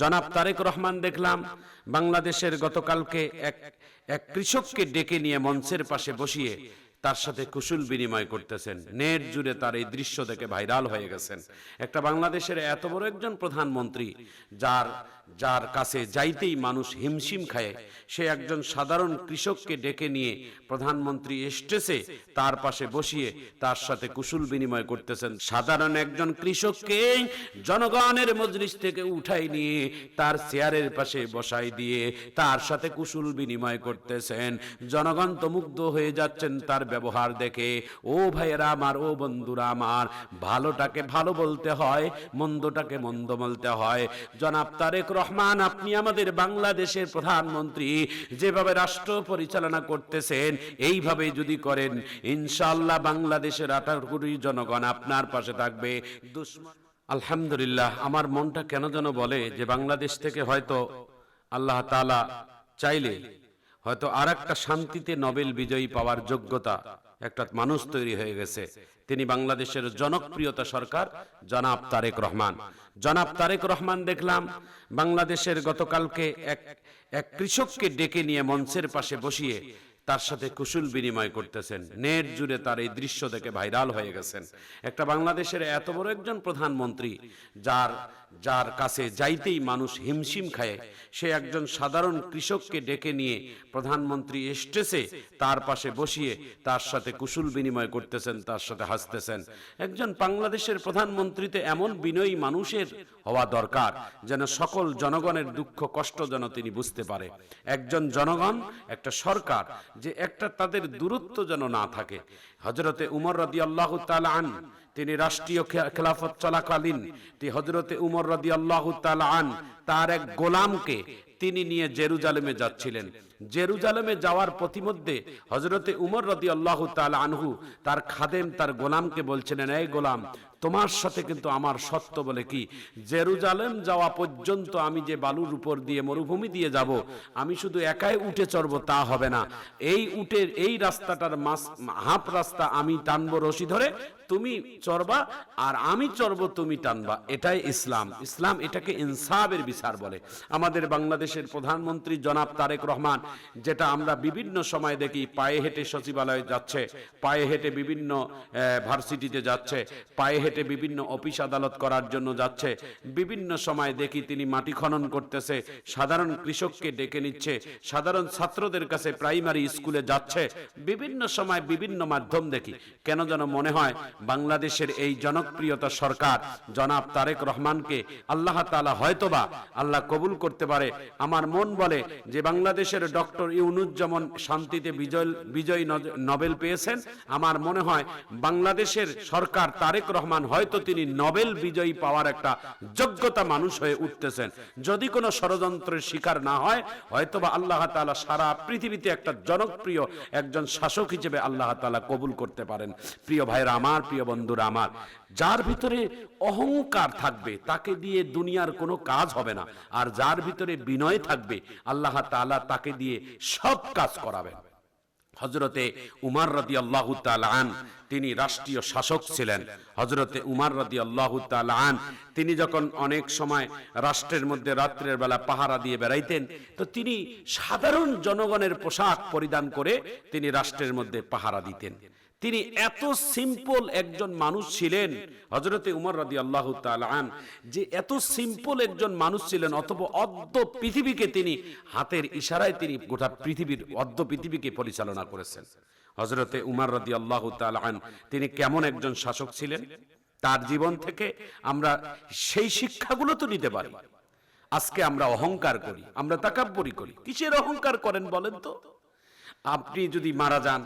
জনাব তারেক রহমান দেখলাম বাংলাদেশের গতকালকে এক কৃষককে ডেকে নিয়ে মঞ্চের পাশে বসিয়ে তার সাথে কুশল বিনিময় করতেছেন। নেট জুড়ে তার এই দৃশ্য দেখে ভাইরাল হয়ে গেছেন। একটা বাংলাদেশের এত বড় একজন প্রধানমন্ত্রী যার কাছে যাইতেই মানুষ হিমশিম খায়, সে একজন সাধারণ কৃষককে ডেকে নিয়ে প্রধানমন্ত্রী স্টেজে তার পাশে বসিয়ে তার সাথে কুশল বিনিময় করতেছেন। সাধারণ একজন কৃষককে জনগণের মজলিস থেকে উঠাই নিয়ে তার চেয়ারের পাশে বসাই দিয়ে তার সাথে কুশল বিনিময় করতেছেন। জনগণ তো মুগ্ধ হয়ে যাচ্ছেন তার ব্যবহার দেখে। ও ভাইয়েরা আমার, ও বন্ধুরা আমার, ভালোটাকে ভালো বলতে হয়, মন্দটাকে মন্দ বলতে হয়। জনাব তারেক রহমান, আপনি আমাদের বাংলাদেশের প্রধানমন্ত্রী, যেভাবে রাষ্ট্র পরিচালনা করতেছেন এইভাবে যদি করেন, ইনশাআল্লাহ বাংলাদেশের 18 কোটি জনগণ আপনার পাশে থাকবে। আলহামদুলিল্লাহ, আমার মনটা কেন যেন বলে যে বাংলাদেশ থেকে হয়তো আল্লাহ তাআলা চাইলে হয়তো আর একটা শান্তিতে নোবেল বিজয়ী পাওয়ার যোগ্যতা একটা মানুষ তৈরি হয়ে গেছে। তিনি বাংলাদেশের জনপ্রিয়তা সরকার জনাব তারেক রহমান। জনাব তারেক রহমান দেখলাম বাংলাদেশের গতকালকে এক কৃষককে ডেকে নিয়ে মঞ্চের পাশে বসিয়ে তার সাথে কুশল বিনিময় করতেছেন। নেট জুড়ে তার এই দৃশ্য দেখে ভাইরাল হয়ে গেছেন। একটা বাংলাদেশের এত বড় একজন প্রধানমন্ত্রী যার কাছে যাইতেই মানুষ হিমশিম খায়, সে একজন সাধারণ কৃষককে ডেকে নিয়ে প্রধানমন্ত্রী স্টেজে তার পাশে বসিয়ে তার সাথে কুশল বিনিময় করতেছেন, তার সাথে হাসতেছেন। একজন বাংলাদেশের প্রধানমন্ত্রীতে এমন বিনয়ী মানুষের হওয়া দরকার যেন সকল জনগণের দুঃখ কষ্ট যেন তিনি বুঝতে পারে। একজন জনগণ, একটা সরকার, যে একটা তাদের দূরত্ব যেন না থাকে। হযরতে উমর রাদিয়াল্লাহু তাআলা আন, তিনি রাষ্ট্রীয় খেলাফত চলাকালীন হযরতে উমর রাদিয়াল্লাহু তাআলা আন তার এক গোলামকে তিনি নিয়ে জেরুজালেমে যাচ্ছিলেন। জেরুজালেমে যাওয়ার পথিমধ্যে হযরতে উমর রাদিয়াল্লাহু তাআলা আনহু তার খাদেম, তার গোলামকে বলছিলেন, এই গোলাম, তোমার সাথে কিন্তু আমার সত্য বলে কি, জেরুজালেম যাওয়া পর্যন্ত আমি যে বালুর উপর দিয়ে মরুভূমি দিয়ে যাব, আমি শুধু একাই উঠে চড়ব তা হবে না। এই উটের এই রাস্তাটার হাফ রাস্তা আমি টানবো রশি ধরে, তুমি চড়বা, আর আমি চড়বো, তুমি টানবা। এটাই ইসলাম। ইসলাম এটাকে ইনসাফের বিচার বলে। আমাদের বাংলাদেশের প্রধানমন্ত্রী জনাব তারেক রহমান, যেটা আমরা বিভিন্ন সময় দেখি, পায়ে হেঁটে সচিবালয়ে যাচ্ছে, পায়ে হেঁটে বিভিন্ন ভার্সিটিতে যাচ্ছে, পায়ে হেঁটে বিভিন্ন অফিস আদালত করার জন্য যাচ্ছে। বিভিন্ন সময় দেখি তিনি মাটি খনন করতেছে, সাধারণ কৃষককে ডেকে নিচ্ছে, সাধারণ ছাত্রদের কাছে প্রাইমারি স্কুলে যাচ্ছে। বিভিন্ন সময় বিভিন্ন মাধ্যম দেখি। কেন যেন মনে হয় বাংলাদেশের এই জনপ্রিয়তা সরকার জনাব তারেক রহমানকে আল্লাহ তাআলা হয়তোবা আল্লাহ কবুল করতে পারে। আমার মন বলে যে বাংলাদেশের ডক্টর ইউনূস যেমন শান্তিতে বিজয় নোবেল পেয়েছেন, আমার মনে হয় বাংলাদেশের সরকার তারেক রহমান হয়তো তিনি নোবেল বিজয়ী পাওয়ার একটা যোগ্যতা মানুষ হয়ে উঠতেছেন। যদি কোনো ষড়যন্ত্রের শিকার না হয়, হয়তোবা আল্লাহ তাআলা সারা পৃথিবীতে একটা জনপ্রিয় একজন শাসক হিসেবে আল্লাহ তাআলা কবুল করতে পারেন। প্রিয় ভাইরা আমার, প্রিয় বন্ধুরা আমার, যার ভিতরে অহংকার থাকবে তাকে দিয়ে দুনিয়ার কোনো কাজ হবে না, আর যার ভিতরে বিনয় থাকবে আল্লাহ তাআলা তাকে দিয়ে সব কাজ করাবেন। হযরতে উমর রাদিয়াল্লাহু তাআলা আন, তিনি রাষ্ট্রীয় শাসক ছিলেন। হযরতে উমর রাদিয়াল্লাহু তাআলা আন, তিনি যখন অনেক সময় রাষ্ট্রের মধ্যে রাত্রের বেলা পাহারা দিয়ে বেড়াইতেন, তো তিনি সাধারণ জনগণের পোশাক পরিধান করে তিনি রাষ্ট্রের মধ্যে পাহারা দিতেন। তিনি এত সিম্পল একজন মানুষ ছিলেন হযরতে উমর রাদিয়াল্লাহু তাআলা আন, যে এত সিম্পল একজন মানুষ ছিলেন, অথবা অর্ধ পৃথিবীকে তিনি হাতের ইশারায় তিনি গোটা পৃথিবীর অর্ধ পৃথিবীকে পরিচালনা করেছেন। হযরতে উমর রাদিয়াল্লাহু তাআলা আন, তিনি কেমন একজন শাসক ছিলেন, তার জীবন থেকে আমরা সেই শিক্ষাগুলো তো নিতে পারি। আজকে আমরা অহংকার করি, আমরা তাকাব্বুরি করি। কিসের অহংকার করেন বলেন তো? আপনি যদি মারা যান,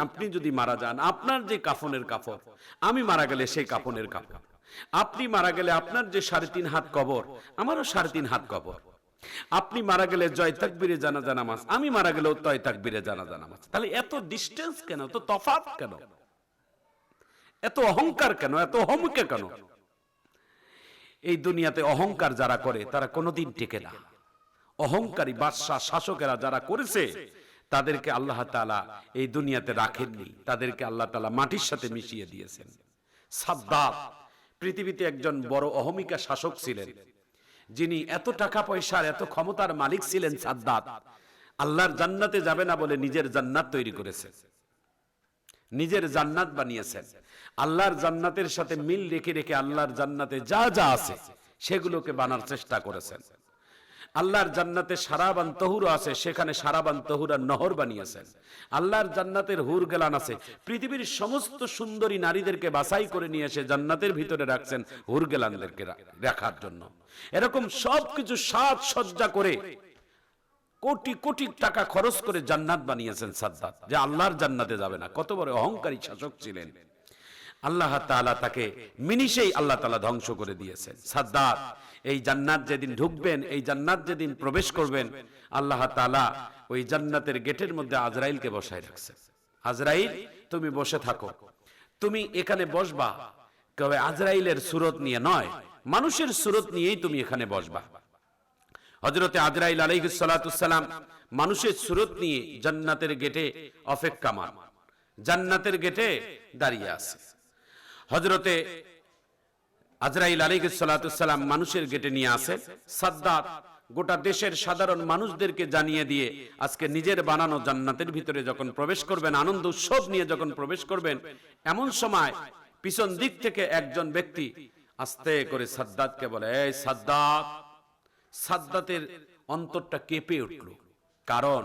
আপনি যদি মারা যান, আপনার যে কাফনের কাপড়, আমি মারা গেলে সেই কাফনের কাপড়। আপনি মারা গেলে আপনার যে 3.5 হাত কবর, আমারও 3.5 হাত কবর। আপনি মারা গেলে জয় তাকবীরে জানাজা নামাজ, আমি মারা গেলেও তয় তাকবীরে জানাজা নামাজ। তাহলে এত ডিস্টেন্স কেন, এত তফাৎ কেন, এত অহংকার কেন, এত হমকে কেন? এই দুনিয়াতে অহংকার যারা করে তারা কোনোদিন টিকে না। অহংকারী বাদশা শাসকেরা যারা করেছে, তাদেরকে আল্লাহ তাআলা এই দুনিয়াতে রাখেননি, তাদেরকে আল্লাহ তাআলা মাটির সাথে মিশিয়ে দিয়েছেন। সাদ্দাত পৃথিবীতে একজন বড় অহমিকা শাসক ছিলেন, যিনি এত টাকা পয়সার এত ক্ষমতার মালিক ছিলেন সাদ্দাত, আল্লাহর জান্নাতে যাবে না বলে নিজের জান্নাত তৈরি করেছেন, নিজের জান্নাত বানিয়েছেন। আল্লাহর জান্নাতের সাথে মিল রেখে রেখে আল্লাহর জান্নাতে যা যা আছে সেগুলোকে বানার চেষ্টা করেছেন। আল্লাহর জান্নাতে সারাবান তহুর আছে, সেখানে সারাবান তহুরার নহর বানিয়েছেন। আল্লাহর জান্নাতের হুর গেলান আছে, পৃথিবীর সমস্ত সুন্দরী নারীদেরকে বাছাই করে নিয়ে এসে জান্নাতের ভিতরে রাখছেন হুর গেলানদেরকে রাখার জন্য। এরকম সবকিছু সাজসজ্জা করে কোটি কোটি টাকা খরচ করে জান্নাত বানিয়েছেন সাদ্দাত, যে আল্লাহর জান্নাতে যাবে না। কত বড় অহংকারী শাসক ছিলেন। আল্লাহ তাআলা তাকে মিনিশেই আল্লাহ তাআলা ধ্বংস করে দিয়েছেন। সাদ্দাত এই জান্নাত যেদিন ঢুকবেন, এই জান্নাত যেদিন প্রবেশ করবেন, আল্লাহ তাআলা ওই জান্নাতের গেটের মধ্যে আজরাইলকে বসায় রাখছেন। আজরাইল, তুমি বসে থাকো, তুমি এখানে বসবা, তবে আজরাইলের সুরত নিয়ে নয়, মানুষের সুরত নিয়েই তুমি এখানে বসবা। হযরতে আজরাইল আলাইহিস সালাতুস সালাম মানুষের সুরত নিয়ে জান্নাতের গেটে অপেক্ষামান, জান্নাতের গেটে দাঁড়িয়ে আছে। হযরতে আজরাইল আলাইহিস সালাতুস সালাম মানুষের গেটে নিয়ে আসে। সাদ্দাত গোটা দেশের সাধারণ মানুষদেরকে জানিয়ে দিয়ে আজকে নিজের বানানো জান্নাতের ভিতরে যখন প্রবেশ করবেন, আনন্দ উৎসব নিয়ে যখন প্রবেশ করবেন, এমন সময় পিছন দিক থেকে একজন ব্যক্তি আস্তে করে সাদ্দাতকে বলে, এই সাদ্দাত। সাদ্দাতের অন্তরটা কেঁপে উঠল, কারণ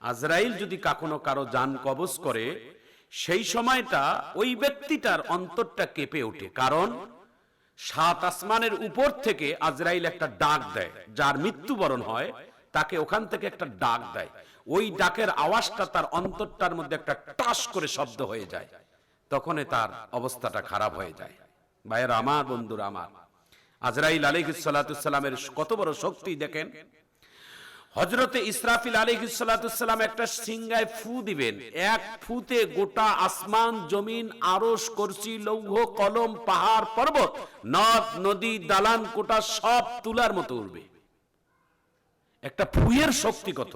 আজরাইল যদি কখনো কারো জান কবজ করে, সেই সময়টা ওই ব্যক্তিটার অন্তরটা কেঁপে ওঠে। কারণ 7 আসমানের উপর থেকে আজরাইল একটা ডাক দেয়, যার মৃত্যুবরণ হয় তাকে ওখান থেকে একটা ডাক দেয়। ওই ডাকের আওয়াজটা তার অন্তরটার মধ্যে একটা টাস করে শব্দ হয়ে যায়, তখনই তার অবস্থাটা খারাপ হয়ে যায়। ভাইয়েরা আমার, বন্ধুরা আমার, আজরাইল আলাইহিস সালাতুস সালামের কত বড় শক্তি দেখেন। হযরতে ইসরাফিল আলাইহিস সালাতুস সালাম একটা সিংহায় ফু দিবেন, এক ফুতে গোটা আসমান, জমিন, আরশ, কুরসি, লৌহ, কলম, পাহাড়, পর্বত, নদ, নদী, দালান কোটা সব তুলার মতো উড়বে। একটা ফুয়ের শক্তি কত!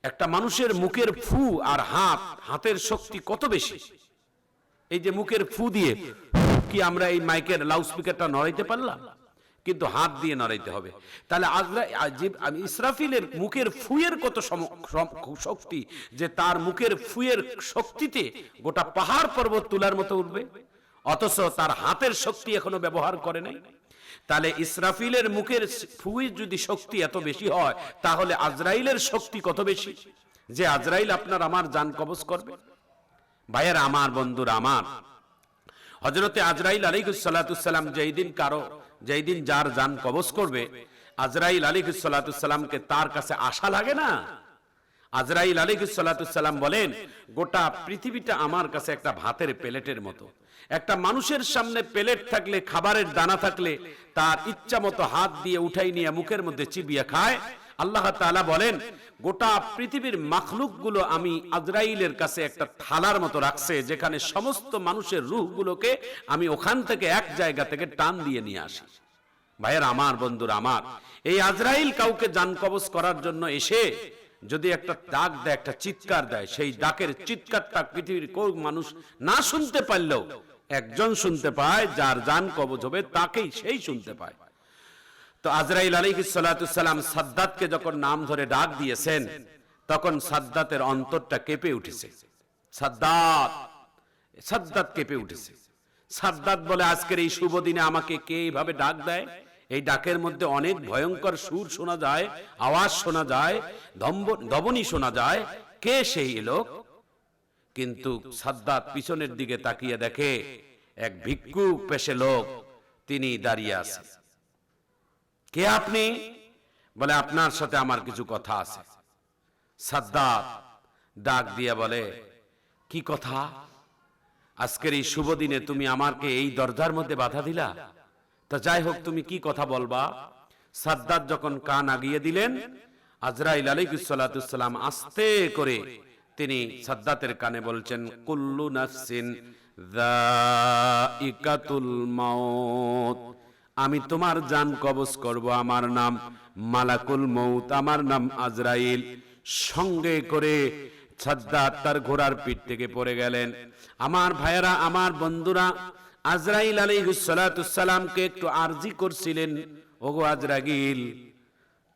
একটা মানুষের মুখের ফু আর হাতের শক্তি কত বেশি! এই যে মুখের ফু দিয়ে কি আমরা এই মাইকের লাউডস্পিকারটা নড়াইতে পারলাম? কিন্তু হাত দিয়ে নড়াইতে হবে। তাহলে ইসরাফিলের মুখের ফুয়ের কত শক্তি, যে তার মুখের ফুয়ের শক্তিতে গোটা পাহাড় পর্বত তুলার মতো উঠবে, অথচ তার হাতের শক্তি এখনো ব্যবহার করে নাই। তাহলে ইসরাফিলের মুখের ফুয়ের যদি শক্তি এত বেশি হয়, তাহলে আজরাইলের শক্তি কত বেশি, যে আজরাইল আপনার আমার জান কবজ করবে। ভাইয়েরা আমার, বন্ধুরা আমার, হযরতে আজরাইল আলাইহিস সালাতুস সালাম যেই দিন যার জান কবজ করবে, আজরাইল আলাইহিস সালাতুস সালামকে তার কাছে আশা লাগে না। আজরাইল আলাইহিস সালাতুস সালাম বলেন, গোটা পৃথিবীটা আমার কাছে একটা ভাতের প্লেটের মতো। একটা মানুষের সামনে প্লেট থাকলে, খাবারের দানা থাকলে, তার ইচ্ছা মতো হাত দিয়ে উঠাই নিয়ে মুখের মধ্যে চিবিয়ে খায়। আল্লাহ তাআলা বলেন, গোটা পৃথিবীর মাখলুকগুলো আমি আজরাইলের কাছে একটা থালার মতো রাখছে, যেখানে সমস্ত মানুষের রূহগুলোকে আমি ওখান থেকে এক জায়গা থেকে টান দিয়ে নিয়ে আসি। ভাইয়ের আমার, বন্ধুরা আমার, এই আজরাইল কাউকে জান কবজ করার জন্য এসে যদি একটা ডাক দেয়, একটা চিৎকার দেয়, সেই ডাকের চিৎকারটা পৃথিবীর কোন মানুষ না শুনতে পারলেও একজন শুনতে পায়, যার জান কবজ হবে তাকেই সেই শুনতে পায়। তো আজরাইল আলাইহিস সালাতুস সালাম সাদ্দাতকে যখন নাম ধরে ডাক দিয়েছেন, তখন সাদ্দাতের অন্তরটা কেঁপে উঠেছে। সাদ্দাত কেঁপে উঠেছে। সাদ্দাত বলে, আজকের এই শুভ দিনে আমাকে কে এইভাবে ডাক দেয়? এই ডাকের মধ্যে অনেক ভয়ঙ্কর সুর শোনা যায়, আওয়াজ শোনা যায়, ধবনি শোনা যায়। কে সেই লোক? কিন্তু সাদ্দাত পিছনের দিকে তাকিয়ে দেখে এক ভিক্ষুক পেশে লোক, তিনি দাঁড়িয়ে আছে। কে আপনি? বলে, আপনার সাথে আমার কিছু কথা আছে। সাদ্দাত ডাক দিয়ে বলে, কি কথা? আজকের এই শুভ দিনে তুমি আমাকে এই দরজার মধ্যে বাধা দিলা? তা যাই হোক, তুমি কি কথা বলবা? সাদ্দাত যখন কান আগিয়ে দিলেন, আজরাইল আলাইহিস সালাতুস সালাম আস্তে করে তিনি সাদ্দাতের কানে বলছেন, কুল্লু নাফসিন যায়িকাতুল মাউত, আমি তোমার জান কবজ করব, আমার নাম মালাকুল মউত, আমার নাম আজরাইল। সঙ্গে করে সাদ্দাত তার ঘোড়ার পিঠ থেকে পড়ে গেলেন। আমার ভাইয়েরা, আমার বন্ধুরা, আজরাইল আলাইহিস সালাতুস সালামকে একটু আরজি করছিলেন, ওগো আজরাইল,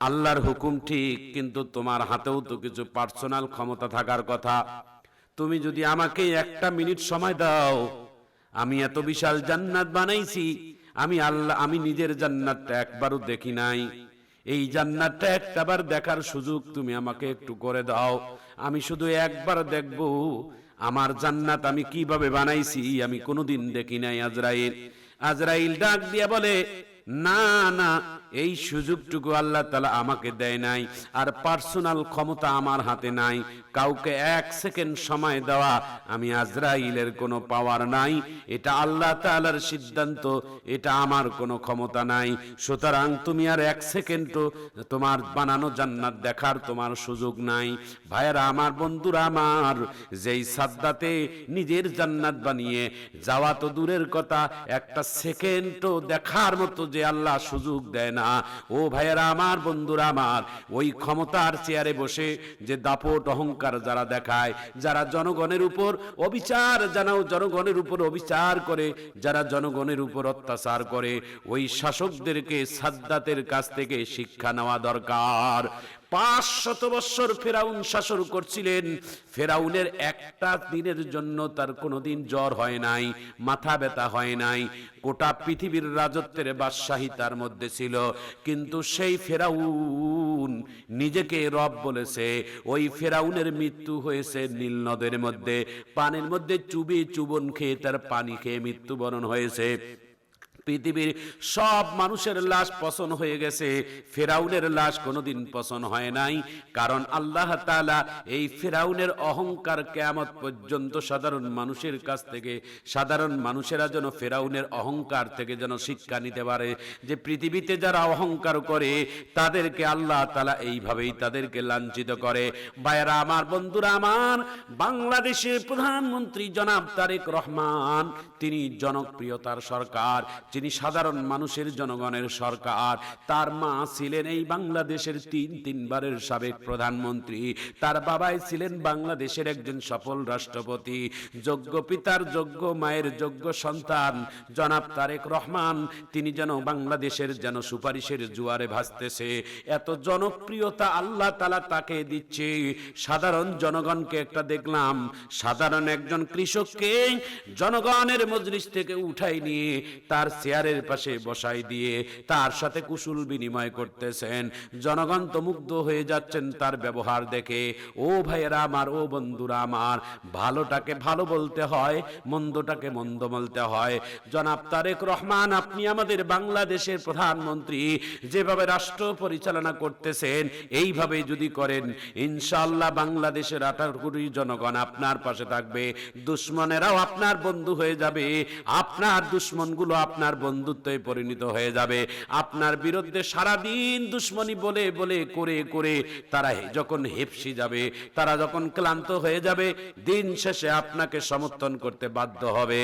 আল্লাহর হুকুম ঠিক, কিন্তু তোমার হাতেও তো কিছু পার্সোনাল ক্ষমতা থাকার কথা। তুমি যদি আমাকে একটা মিনিট সময় দাও, আমি এত বিশাল জান্নাত বানাইছি, আমি আল্লাহ, আমি নিজের জান্নাতটা একবারও দেখি নাই। এই জান্নাতটা একটাবার দেখার সুযোগ তুমি আমাকে একটু করে দাও, আমি শুধু একবার দেখব আমার জান্নাত আমি কিভাবে বানাইছি, আমি কোনোদিন দেখি নাই। আজরাইল আজরাইল ডাক দিয়া বলে, না না, এই সুযোগটুকু আল্লাহ তাআলা আমাকে দেয় নাই, আর পার্সোনাল ক্ষমতা আমার হাতে নাই। কাউকে এক সেকেন্ড সময় দেওয়া আমি আজরাইলের কোনো পাওয়ার নাই, এটা আল্লাহ তাআলার সিদ্ধান্ত, এটা আমার কোনো ক্ষমতা নাই। সুতরাং তুমি আর এক সেকেন্ডও তোমার বানানো জান্নাত দেখার তোমার সুযোগ নাই। ভাইয়েরা আমার, বন্ধুরা আমার, যেই সাদ্দাতে নিজের জান্নাত বানিয়ে যাওয়া তো দূরের কথা, একটা সেকেন্ডও দেখার মতো যে আল্লাহ সুযোগ দেয় না, ও ভাইয়েরা আমার, বন্ধুরা আমার, ওই ক্ষমতার চেয়ারে বসে যে দাপট অহংকার যারা দেখায়, যারা জনগণের উপর অবিচার জানাও, জনগণের উপর অবিচার করে, যারা জনগণের উপর অত্যাচার করে, ওই শাসকদেরকে সাদ্দাতের কাছ থেকে শিক্ষা নেওয়া দরকার। 500 বছর ফেরাউন শাসন করছিলেন, ফেরাউনের একটা দিনের জন্য তার কোনোদিন জ্বর হয় নাই, মাথা ব্যথা হয় নাই, গোটা পৃথিবীর রাজত্বের বাদশাহী তার মধ্যে ছিল। কিন্তু সেই ফেরাউন নিজেকে রব বলেছে। ওই ফেরাউনের মৃত্যু হয়েছে নীল নদের মধ্যে, পানির মধ্যে চুবন খেয়ে, তার পানি খেয়ে মৃত্যুবরণ হয়েছে। পৃথিবীর সব মানুষের লাশ পচন হয়ে গেছে, ফেরাউনের লাশ কোনোদিন পচন হয় নাই। কারণ আল্লাহ তাআলা এই ফেরাউনের অহংকার কিয়ামত পর্যন্ত সাধারণ মানুষের কাছ থেকে, সাধারণ মানুষেরা যেন ফেরাউনের অহংকার থেকে যেন শিক্ষা নিতে পারে, যে পৃথিবীতে যারা অহংকার করে তাদেরকে আল্লাহ তাআলা এইভাবেই তাদেরকে লাঞ্ছিত করে। ভাইয়েরা আমার, বন্ধুরা আমার, বাংলাদেশের প্রধানমন্ত্রী জনাব তারেক রহমান, তিনি জনপ্রিয়তার সরকার, যিনি সাধারণ মানুষের জনগণের সরকার। তার মা ছিলেন এই বাংলাদেশের তিনবারের সাবেক প্রধানমন্ত্রী, তার বাবাই ছিলেন বাংলাদেশের একজন সফল রাষ্ট্রপতি। যোগ্য পিতার যোগ্য মায়ের যোগ্য সন্তান জনাব তারেক রহমান, তিনি যেন বাংলাদেশের যেন সুপারিশের জোয়ারে ভাসতেছে। এত জনপ্রিয়তা আল্লাহ তাআলা তাকে দিচ্ছে। সাধারণ জনগণকে একটা দেখলাম, সাধারণ একজন কৃষককে জনগণের মজলিস থেকে উঠাই নিয়ে তার চেয়ারের পাশে বসাই দিয়ে তার সাথে কুশল বিনিময় করতেছেন। জনগণ তো মুগ্ধ হয়ে যাচ্ছেন তার ব্যবহার দেখে। ও ভাইয়েরা আমার, ও বন্ধুরা আমার, ভালোটাকে ভালো বলতে হয়, মন্দটাকে মন্দ বলতে হয়। জনাব তারেক রহমান, আপনি আমাদের বাংলাদেশের প্রধানমন্ত্রী, যেভাবে রাষ্ট্র পরিচালনা করতেছেন এইভাবে যদি করেন, ইনশাআল্লাহ বাংলাদেশের 18 কোটি জনগণ আপনার পাশে থাকবে, দুশ্মনেরাও আপনার বন্ধু হয়ে যাবে, আপনার দুশ্মনগুলো আপনার বন্ধুত্বে পরিণত হয়ে যাবে। আপনার বিরুদ্ধে সারাদিন দুশ্মনী বলে বলে করে করে তারা যখন হেপসি যাবে, তারা যখন ক্লান্ত হয়ে যাবে, দিন শেষে আপনাকে সমর্থন করতে বাধ্য হবে।